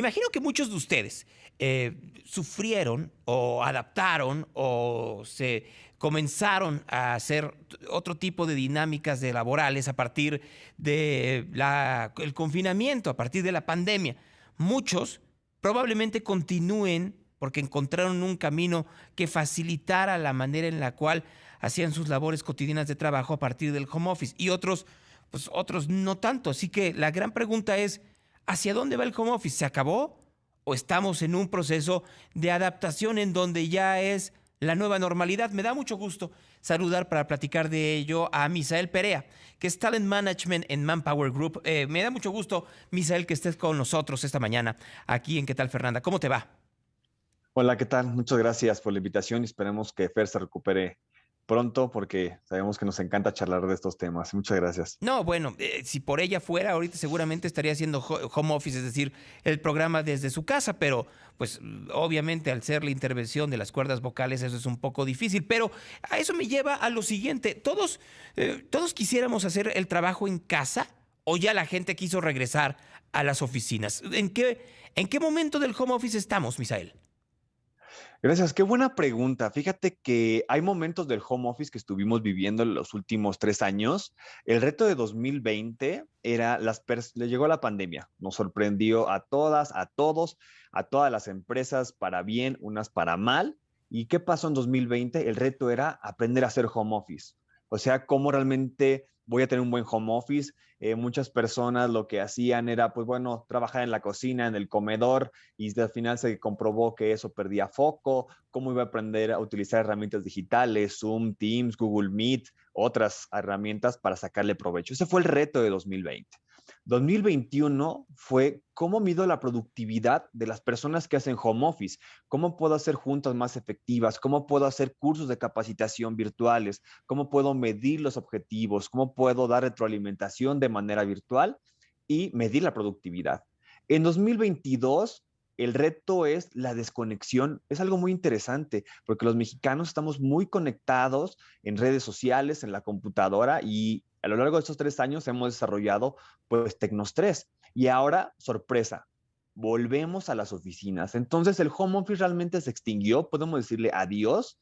Imagino que muchos de ustedes sufrieron o adaptaron o se comenzaron a hacer otro tipo de dinámicas de laborales a partir de el confinamiento, a partir de la pandemia. Muchos probablemente continúen porque encontraron un camino que facilitara la manera en la cual hacían sus labores cotidianas de trabajo a partir del home office y otros, pues otros no tanto. Así que la gran pregunta es, ¿hacia dónde va el home office? ¿Se acabó? ¿O estamos en un proceso de adaptación en donde ya es la nueva normalidad? Me da mucho gusto saludar para platicar de ello a Misael Perea, que es Talent Management en Manpower Group. Me da mucho gusto, Misael, que estés con nosotros esta mañana aquí en ¿Qué tal, Fernanda? ¿Cómo te va? Hola, ¿qué tal? Muchas gracias por la invitación y esperemos que Fer se recupere pronto porque sabemos que nos encanta charlar de estos temas. Muchas gracias. No, bueno, si por ella fuera, ahorita seguramente estaría haciendo home office, es decir, el programa desde su casa, pero pues obviamente al ser la intervención de las cuerdas vocales eso es un poco difícil, pero a eso me lleva a lo siguiente, todos quisiéramos hacer el trabajo en casa o ya la gente quiso regresar a las oficinas. En qué momento del home office estamos, Misael? Gracias, qué buena pregunta. Fíjate que hay momentos del home office que estuvimos viviendo en los últimos 3 años. El reto de 2020 era, le llegó la pandemia, nos sorprendió a todas, a todos, a todas las empresas para bien, unas para mal. ¿Y qué pasó en 2020? El reto era aprender a hacer home office. O sea, cómo realmente voy a tener un buen home office. Muchas personas lo que hacían era, pues bueno, trabajar en la cocina, en el comedor, y al final se comprobó que eso perdía foco, cómo iba a aprender a utilizar herramientas digitales, Zoom, Teams, Google Meet, otras herramientas para sacarle provecho. Ese fue el reto de 2020. 2021 fue cómo mido la productividad de las personas que hacen home office, cómo puedo hacer juntas más efectivas, cómo puedo hacer cursos de capacitación virtuales, cómo puedo medir los objetivos, cómo puedo dar retroalimentación de manera virtual y medir la productividad. En 2022 el reto es la desconexión. Es algo muy interesante porque los mexicanos estamos muy conectados en redes sociales, en la computadora y a lo largo de estos 3 años hemos desarrollado pues Tecnos 3 y ahora, sorpresa, volvemos a las oficinas. Entonces el home office realmente se extinguió, podemos decirle adiós.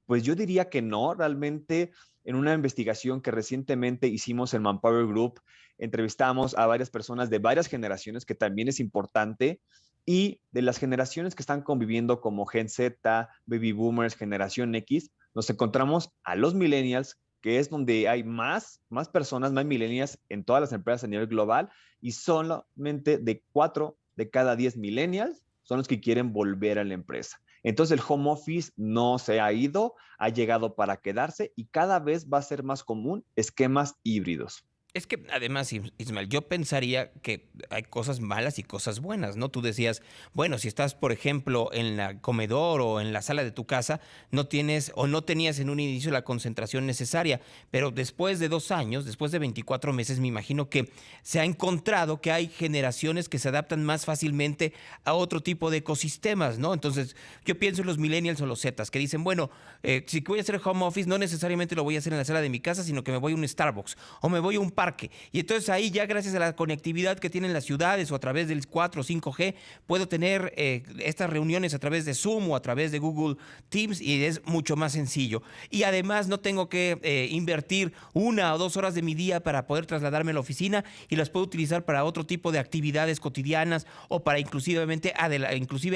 Pues yo diría que no, realmente en una investigación que recientemente hicimos en Manpower Group, entrevistamos a varias personas de varias generaciones, que también es importante, y de las generaciones que están conviviendo como Gen Z, Baby Boomers, Generación X, nos encontramos a los millennials, que es donde hay más personas, más millennials en todas las empresas a nivel global, y solamente de 4 de cada 10 millennials son los que quieren volver a la empresa. Entonces el home office no se ha ido, ha llegado para quedarse y cada vez va a ser más común esquemas híbridos. Es que además, Ismael, yo pensaría que hay cosas malas y cosas buenas, ¿no? Tú decías, bueno, si estás, por ejemplo, en la comedor o en la sala de tu casa, no tienes o no tenías en un inicio la concentración necesaria, pero después de 2 años, después de 24 meses, me imagino que se ha encontrado que hay generaciones que se adaptan más fácilmente a otro tipo de ecosistemas, ¿no? Entonces, yo pienso en los millennials o los zetas que dicen, bueno, si voy a hacer home office, no necesariamente lo voy a hacer en la sala de mi casa, sino que me voy a un Starbucks o me voy a un parque. Y entonces ahí ya gracias a la conectividad que tienen las ciudades o a través del 4 o 5G, puedo tener estas reuniones a través de Zoom o a través de Google Teams y es mucho más sencillo. Y además no tengo que invertir 1 o 2 horas de mi día para poder trasladarme a la oficina y las puedo utilizar para otro tipo de actividades cotidianas o para inclusive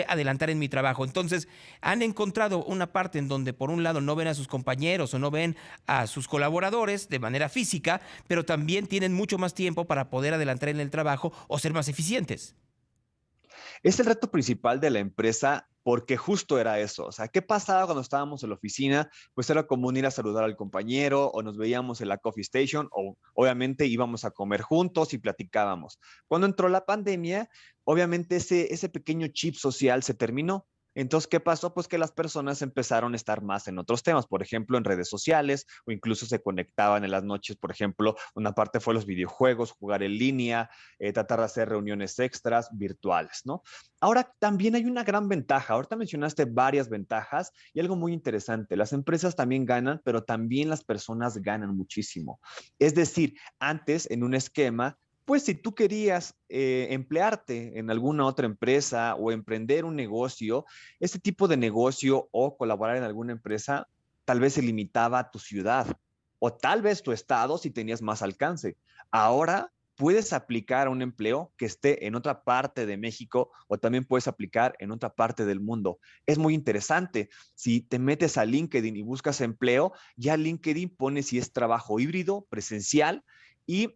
adelantar en mi trabajo. Entonces han encontrado una parte en donde por un lado no ven a sus compañeros o no ven a sus colaboradores de manera física, pero también tienen mucho más tiempo para poder adelantar en el trabajo o ser más eficientes. Es el reto principal de la empresa porque justo era eso. O sea, ¿qué pasaba cuando estábamos en la oficina? Pues era común ir a saludar al compañero o nos veíamos en la coffee station o obviamente íbamos a comer juntos y platicábamos. Cuando entró la pandemia, obviamente ese pequeño chip social se terminó. Entonces, ¿qué pasó? Pues que las personas empezaron a estar más en otros temas, por ejemplo, en redes sociales o incluso se conectaban en las noches, por ejemplo, una parte fue los videojuegos, jugar en línea, tratar de hacer reuniones extras virtuales, ¿no? Ahora también hay una gran ventaja. Ahorita mencionaste varias ventajas y algo muy interesante. Las empresas también ganan, pero también las personas ganan muchísimo. Es decir, antes en un esquema después, si tú querías emplearte en alguna otra empresa o emprender un negocio, este tipo de negocio o colaborar en alguna empresa tal vez se limitaba a tu ciudad o tal vez tu estado si tenías más alcance. Ahora puedes aplicar a un empleo que esté en otra parte de México o también puedes aplicar en otra parte del mundo. Es muy interesante. Si te metes a LinkedIn y buscas empleo, ya LinkedIn pone si es trabajo híbrido, presencial y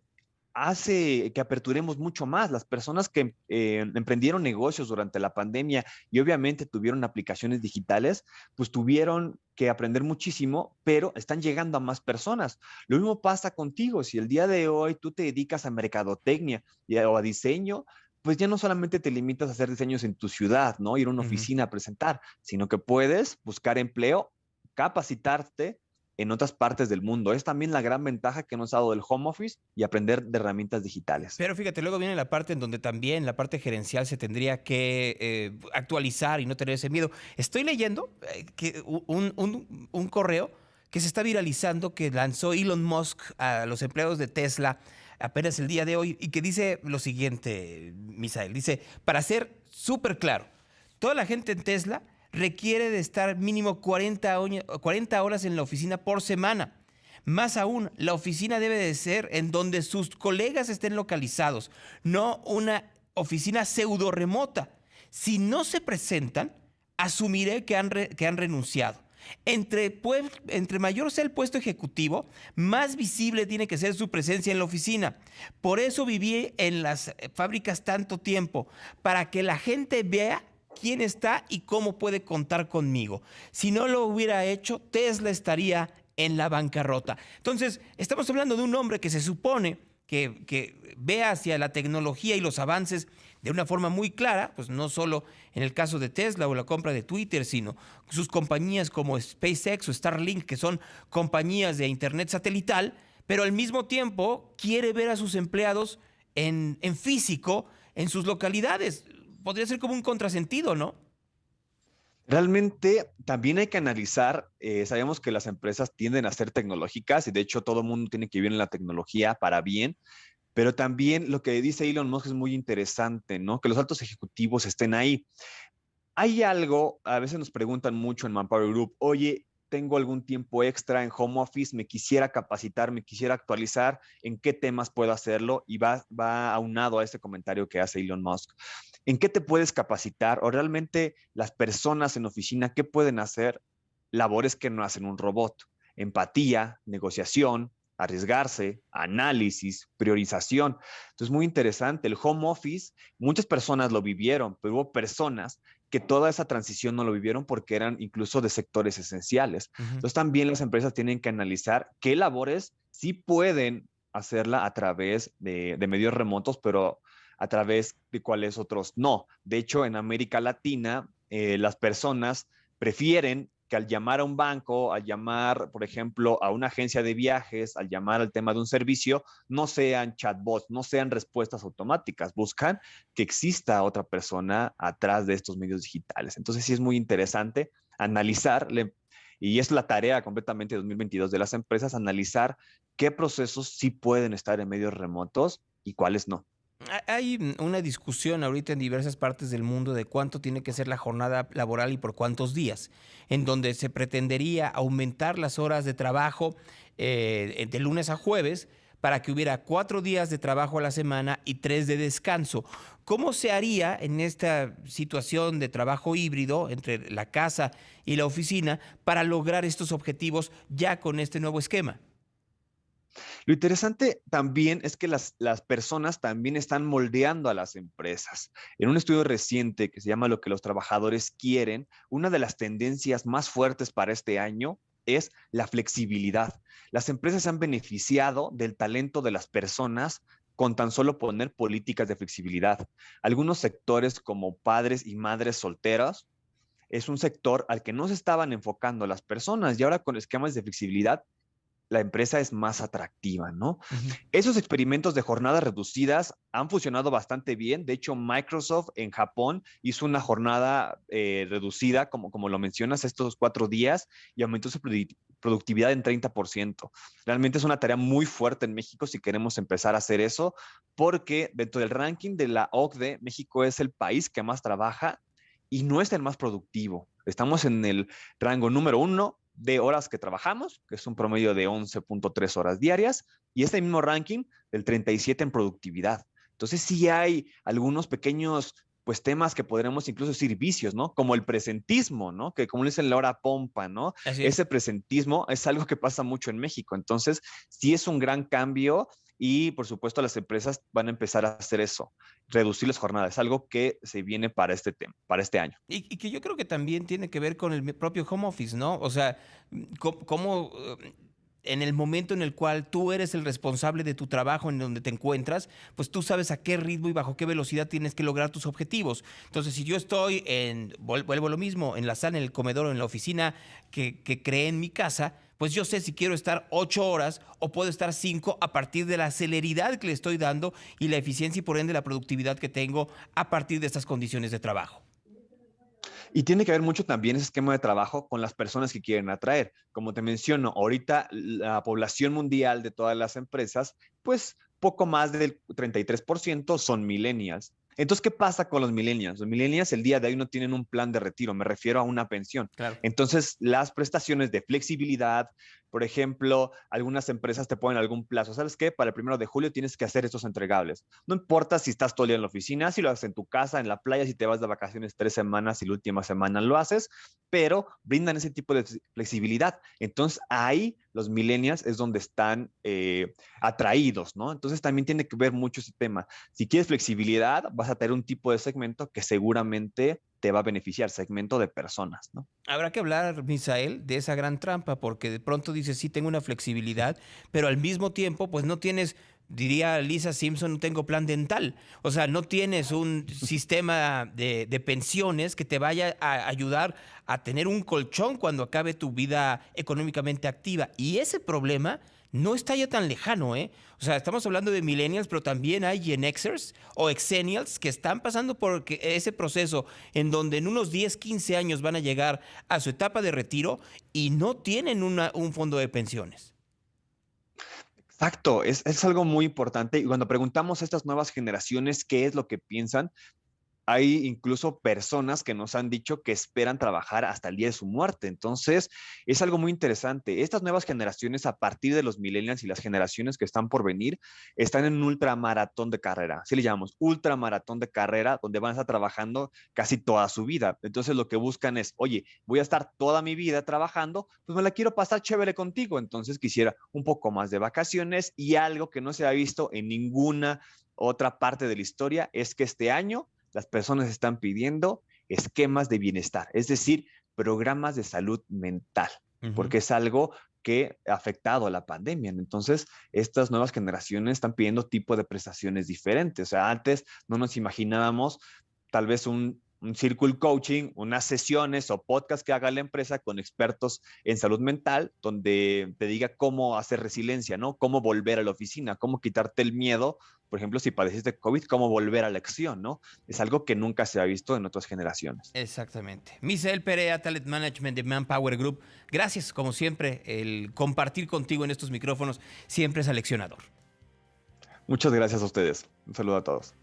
hace que aperturemos mucho más. Las personas que emprendieron negocios durante la pandemia y obviamente tuvieron aplicaciones digitales, pues tuvieron que aprender muchísimo, pero están llegando a más personas. Lo mismo pasa contigo. Si el día de hoy tú te dedicas a mercadotecnia o a diseño, pues ya no solamente te limitas a hacer diseños en tu ciudad, ¿no? Ir a una Ujú. oficina a presentar, sino que puedes buscar empleo, capacitarte en otras partes del mundo. Es también la gran ventaja que nos ha dado el home office y aprender de herramientas digitales. Pero fíjate, luego viene la parte en donde también la parte gerencial se tendría que actualizar y no tener ese miedo. Estoy leyendo que un correo que se está viralizando que lanzó Elon Musk a los empleados de Tesla apenas el día de hoy y que dice lo siguiente, Misael, dice, para ser súper claro, toda la gente en Tesla requiere de estar mínimo 40 horas en la oficina por semana. Más aún, la oficina debe de ser en donde sus colegas estén localizados, no una oficina pseudo remota. Si no se presentan, asumiré que han renunciado. Entre mayor sea el puesto ejecutivo, más visible tiene que ser su presencia en la oficina. Por eso viví en las fábricas tanto tiempo, para que la gente vea quién está y cómo puede contar conmigo. Si no lo hubiera hecho, Tesla estaría en la bancarrota. Entonces, estamos hablando de un hombre que se supone que ve hacia la tecnología y los avances de una forma muy clara, pues no solo en el caso de Tesla o la compra de Twitter, sino sus compañías como SpaceX o Starlink, que son compañías de Internet satelital, pero al mismo tiempo quiere ver a sus empleados en físico en sus localidades. Podría ser como un contrasentido, ¿no? Realmente también hay que analizar, sabemos que las empresas tienden a ser tecnológicas y de hecho todo el mundo tiene que vivir en la tecnología para bien, pero también lo que dice Elon Musk es muy interesante, ¿no? Que los altos ejecutivos estén ahí. Hay algo, a veces nos preguntan mucho en Manpower Group, oye, tengo algún tiempo extra en home office, me quisiera capacitar, me quisiera actualizar, ¿en qué temas puedo hacerlo? Y va aunado a este comentario que hace Elon Musk. ¿En qué te puedes capacitar? O realmente las personas en oficina, ¿qué pueden hacer? Labores que no hacen un robot. Empatía, negociación, arriesgarse, análisis, priorización. Entonces, muy interesante. El home office, muchas personas lo vivieron, pero hubo personas que toda esa transición no lo vivieron porque eran incluso de sectores esenciales. Ujú. Entonces también las empresas tienen que analizar qué labores sí pueden hacerla a través de medios remotos, pero a través de cuáles otros no. De hecho, en América Latina, las personas prefieren que al llamar a un banco, al llamar, por ejemplo, a una agencia de viajes, al llamar al tema de un servicio, no sean chatbots, no sean respuestas automáticas, buscan que exista otra persona atrás de estos medios digitales. Entonces sí es muy interesante analizar, y es la tarea completamente de 2022 de las empresas, analizar qué procesos sí pueden estar en medios remotos y cuáles no. Hay una discusión ahorita en diversas partes del mundo de cuánto tiene que ser la jornada laboral y por cuántos días, en donde se pretendería aumentar las horas de trabajo de lunes a jueves para que hubiera 4 días de trabajo a la semana y 3 de descanso. ¿Cómo se haría en esta situación de trabajo híbrido entre la casa y la oficina para lograr estos objetivos ya con este nuevo esquema? Lo interesante también es que las personas también están moldeando a las empresas. En un estudio reciente que se llama Lo que los trabajadores quieren, una de las tendencias más fuertes para este año es la flexibilidad. Las empresas se han beneficiado del talento de las personas con tan solo poner políticas de flexibilidad. Algunos sectores como padres y madres solteras es un sector al que no se estaban enfocando las personas y ahora con esquemas de flexibilidad la empresa es más atractiva, ¿no? Ujú. Esos experimentos de jornadas reducidas han funcionado bastante bien. De hecho, Microsoft en Japón hizo una jornada reducida, como lo mencionas, estos 4 días y aumentó su productividad en 30%. Realmente es una tarea muy fuerte en México si queremos empezar a hacer eso, porque dentro del ranking de la OCDE, México es el país que más trabaja y no es el más productivo. Estamos en el rango número 1 de horas que trabajamos, que es un promedio de 11.3 horas diarias, y este mismo ranking del 37 en productividad. Entonces sí hay algunos pequeños pues temas que podremos incluso decir vicios, ¿no? Como el presentismo, ¿no? Que como dicen la hora pompa, ¿no? Así es. Ese presentismo es algo que pasa mucho en México. Entonces sí es un gran cambio y por supuesto las empresas van a empezar a hacer eso, reducir las jornadas, es algo que se viene para este tema, para este año. Y que yo creo que también tiene que ver con el propio home office, ¿no? O sea, cómo en el momento en el cual tú eres el responsable de tu trabajo en donde te encuentras, pues tú sabes a qué ritmo y bajo qué velocidad tienes que lograr tus objetivos. Entonces, si yo estoy vuelvo a lo mismo, en la sala, en el comedor o en la oficina que creé en mi casa, pues yo sé si quiero estar 8 horas o puedo estar 5 a partir de la celeridad que le estoy dando y la eficiencia y por ende la productividad que tengo a partir de estas condiciones de trabajo. Y tiene que ver mucho también ese esquema de trabajo con las personas que quieren atraer. Como te menciono, ahorita la población mundial de todas las empresas, pues poco más del 33% son millennials. Entonces, ¿qué pasa con los millennials? Los millennials el día de hoy no tienen un plan de retiro, me refiero a una pensión. Claro. Entonces, las prestaciones de flexibilidad, por ejemplo, algunas empresas te ponen algún plazo. ¿Sabes qué? Para el 1 de julio tienes que hacer estos entregables. No importa si estás todo el día en la oficina, si lo haces en tu casa, en la playa, si te vas de vacaciones 3 semanas y la última semana lo haces, pero brindan ese tipo de flexibilidad. Entonces ahí los millennials es donde están atraídos, ¿no? Entonces también tiene que ver mucho ese tema. Si quieres flexibilidad, vas a tener un tipo de segmento que seguramente te va a beneficiar, segmento de personas, ¿no? Habrá que hablar, Misael, de esa gran trampa, porque de pronto dices, sí, tengo una flexibilidad, pero al mismo tiempo, pues no tienes, diría Lisa Simpson, no tengo plan dental. O sea, no tienes un sistema de pensiones que te vaya a ayudar a tener un colchón cuando acabe tu vida económicamente activa. Y ese problema no está ya tan lejano, ¿eh? O sea, estamos hablando de millennials, pero también hay Gen Xers o Exennials que están pasando por ese proceso en donde en unos 10, 15 años van a llegar a su etapa de retiro y no tienen un fondo de pensiones. Exacto, es algo muy importante. Y cuando preguntamos a estas nuevas generaciones qué es lo que piensan, hay incluso personas que nos han dicho que esperan trabajar hasta el día de su muerte. Entonces, es algo muy interesante. Estas nuevas generaciones, a partir de los millennials y las generaciones que están por venir, están en un ultramaratón de carrera. Así le llamamos, ultramaratón de carrera, donde van a estar trabajando casi toda su vida. Entonces, lo que buscan es, oye, voy a estar toda mi vida trabajando, pues me la quiero pasar chévere contigo. Entonces, quisiera un poco más de vacaciones y algo que no se ha visto en ninguna otra parte de la historia es que este año las personas están pidiendo esquemas de bienestar, es decir, programas de salud mental, Ujú. porque es algo que ha afectado a la pandemia. Entonces, estas nuevas generaciones están pidiendo tipo de prestaciones diferentes. O sea, antes no nos imaginábamos tal vez un circle coaching, unas sesiones o podcast que haga la empresa con expertos en salud mental, donde te diga cómo hacer resiliencia, ¿no? Cómo volver a la oficina, cómo quitarte el miedo, por ejemplo, si padeciste COVID, cómo volver a la acción, ¿no? Es algo que nunca se ha visto en otras generaciones. Exactamente. Misael Perea, Talent Management de Manpower Group. Gracias, como siempre, el compartir contigo en estos micrófonos siempre es aleccionador. Muchas gracias a ustedes. Un saludo a todos.